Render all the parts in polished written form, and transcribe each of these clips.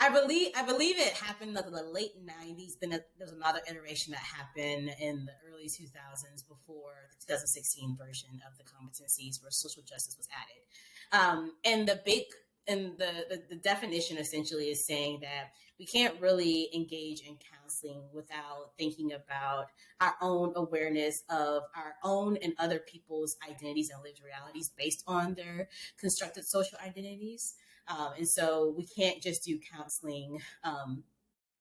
I believe it happened in the late 90s. Then there's another iteration that happened in the early 2000s before the 2016 version of the competencies where social justice was added. And the definition essentially is saying that we can't really engage in counseling without thinking about our own awareness of our own and other people's identities and lived realities based on their constructed social identities. And so we can't just do counseling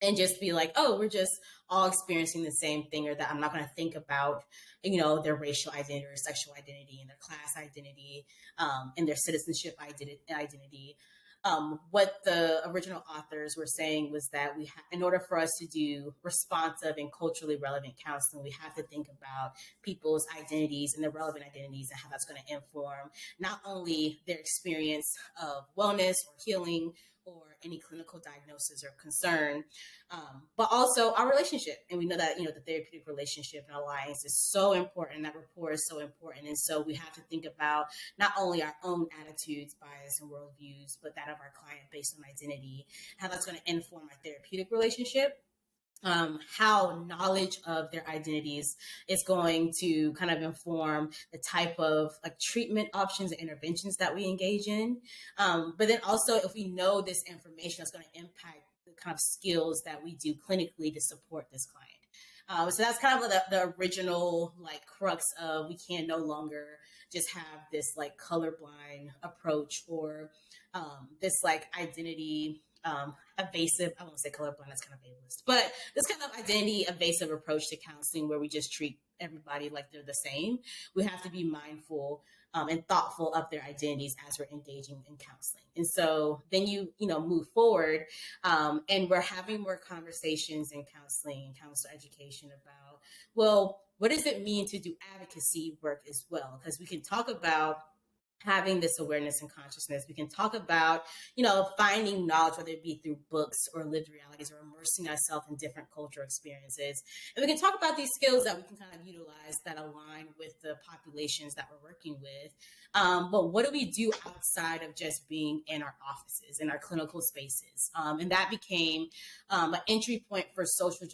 and just be like, oh, we're just all experiencing the same thing, or that I'm not going to think about, their racial identity or sexual identity and their class identity and their citizenship identity. What the original authors were saying was that in order for us to do responsive and culturally relevant counseling, we have to think about people's identities and their relevant identities and how that's going to inform not only their experience of wellness or healing or any clinical diagnosis or concern, but also our relationship. And we know that, the therapeutic relationship and alliance is so important. That rapport is so important. And so we have to think about not only our own attitudes, bias, and worldviews, but that of our client based on identity, how that's going to inform our therapeutic relationship. How knowledge of their identities is going to kind of inform the type of treatment options and interventions that we engage in. But then also, if we know this information, that's going to impact the kind of skills that we do clinically to support this client. So that's kind of the original crux of, we can no longer just have this colorblind approach or this identity evasive, I won't say colorblind, that's kind of ableist, but this kind of identity evasive approach to counseling where we just treat everybody like they're the same. We have to be mindful and thoughtful of their identities as we're engaging in counseling. And so then you move forward and we're having more conversations in counseling and counselor education about, well, what does it mean to do advocacy work as well? Because we can talk about having this awareness and consciousness. We can talk about, finding knowledge, whether it be through books or lived realities or immersing ourselves in different cultural experiences. And we can talk about these skills that we can kind of utilize that align with the populations that we're working with. But what do we do outside of just being in our offices, in our clinical spaces? And that became an entry point for social justice